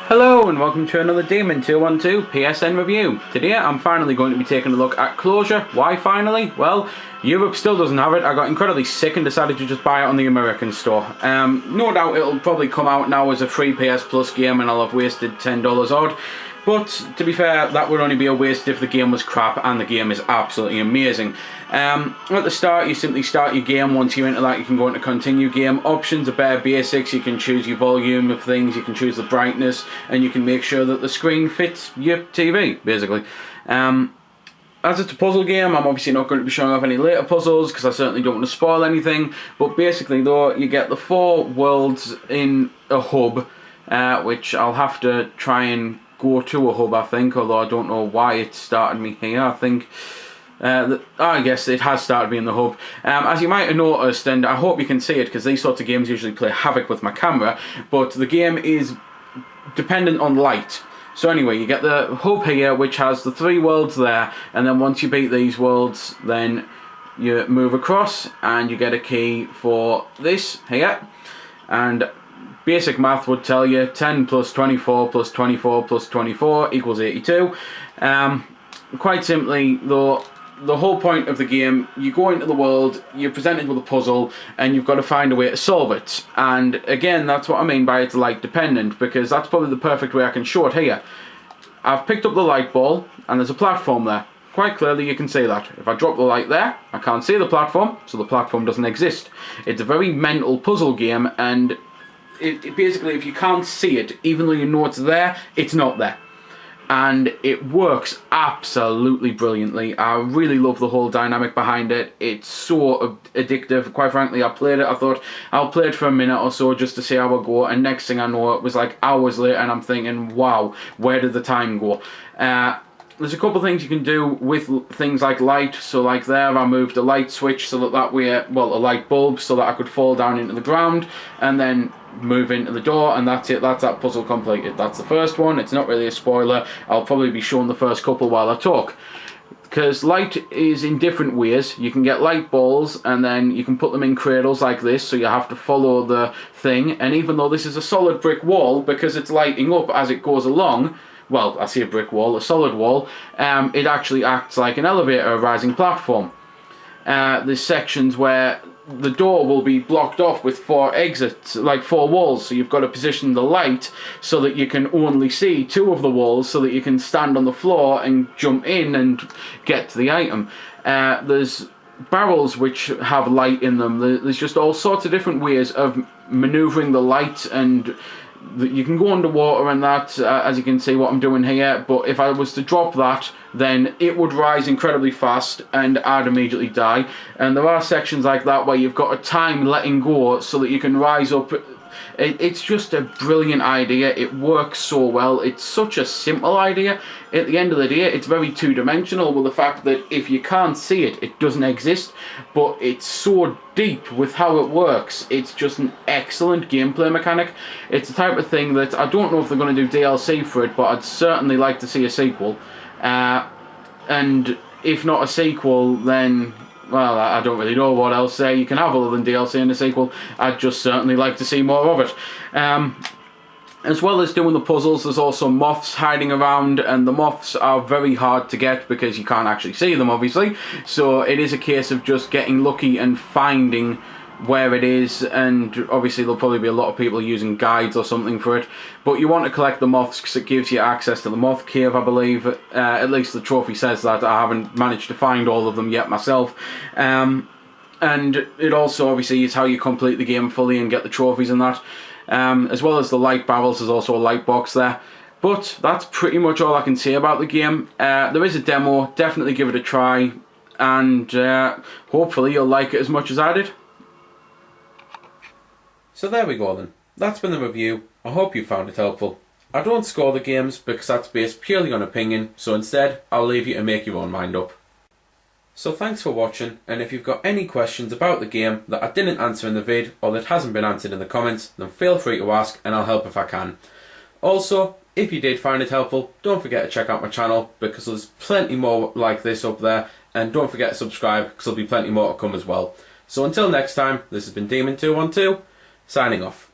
Hello and welcome to another Demon 212 PSN review. Today I'm finally going to be taking a look at Closure. Why finally? Well, Europe still doesn't have it. I got incredibly sick and decided to just buy it on the American store. No doubt it'll probably come out now as a free PS Plus game and I'll have wasted $10 odd. But to be fair, that would only be a waste if the game was crap, and the game is absolutely amazing. At the start, you simply start your game. Once you're into that, you can go into continue game. Options are bare basics. You can choose your volume of things, you can choose the brightness, and you can make sure that the screen fits your TV, basically. As it's a puzzle game, I'm obviously not going to be showing off any later puzzles because I certainly don't want to spoil anything. But basically, though, you get the 4 worlds in a hub, which I'll have to try and go to a hub, I think, although I don't know why it started me here. I think I guess it has started me in the hub. As you might have noticed, and I hope you can see it because these sorts of games usually play havoc with my camera, but the game is dependent on light. So anyway, you get the hub here, which has the 3 worlds there, and then once you beat these worlds, then you move across and you get a key for this here. And basic math would tell you 10 plus 24 plus 24 plus 24 equals 82. Quite simply, though, the whole point of the game, you go into the world, you're presented with a puzzle, and you've got to find a way to solve it. And again, that's what I mean by it's light dependent, because that's probably the perfect way I can show it here. I've picked up the light ball, and there's a platform there. Quite clearly you can see that. If I drop the light there, I can't see the platform, so the platform doesn't exist. It's a very mental puzzle game, and it basically, if you can't see it, even though you know it's there, it's not there. And it works absolutely brilliantly. I really love the whole dynamic behind it. It's so addictive. Quite frankly, I played it, I thought I'll play it for a minute or so just to see how I go, and next thing I know, it was like hours later and I'm thinking, wow, where did the time go? There's a couple of things you can do with things like light. So like there, I moved a light switch so that way, well, a light bulb, so that I could fall down into the ground and then move into the door, and that's it. That's that puzzle completed. That's the first one. It's not really a spoiler. I'll probably be showing the first couple while I talk, because light is in different ways. You can get light balls and then you can put them in cradles like this, so you have to follow the thing. And even though this is a solid brick wall, because it's lighting up as it goes along, well, I see a brick wall, a solid wall, it actually acts like an elevator, a rising platform. There's sections where the door will be blocked off with 4 exits, like 4 walls, so you've got to position the light so that you can only see 2 of the walls, so that you can stand on the floor and jump in and get to the item. There's barrels which have light in them. There's just all sorts of different ways of manoeuvring the light, and you can go underwater and that, as you can see what I'm doing here, but if I was to drop that, then it would rise incredibly fast and I'd immediately die. And there are sections like that where you've got to time letting go so that you can rise up. It's just a brilliant idea. It works so well. It's such a simple idea. At the end of the day, it's very two-dimensional with the fact that if you can't see it, it doesn't exist. But it's so deep with how it works. It's just an excellent gameplay mechanic. It's the type of thing that I don't know if they're going to do DLC for it, but I'd certainly like to see a sequel. And if not a sequel, then, well, I don't really know what else you can have other than DLC and a sequel. I'd just certainly like to see more of it. As well as doing the puzzles, there's also moths hiding around, and the moths are very hard to get because you can't actually see them, obviously. So it is a case of just getting lucky and finding where it is, and obviously there'll probably be a lot of people using guides or something for it. But you want to collect the moths because it gives you access to the moth cave, I believe. At least the trophy says that. I haven't managed to find all of them yet myself. And it also obviously is how you complete the game fully and get the trophies and that. As well as the light barrels, there's also a light box there. But that's pretty much all I can say about the game. There is a demo. Definitely give it a try, and hopefully you'll like it as much as I did. So there we go then. That's been the review. I hope you found it helpful. I don't score the games because that's based purely on opinion, so instead I'll leave you to make your own mind up. So thanks for watching, and if you've got any questions about the game that I didn't answer in the vid or that hasn't been answered in the comments, then feel free to ask and I'll help if I can. Also, if you did find it helpful, don't forget to check out my channel because there's plenty more like this up there, and don't forget to subscribe because there'll be plenty more to come as well. So until next time, this has been Demon212, signing off.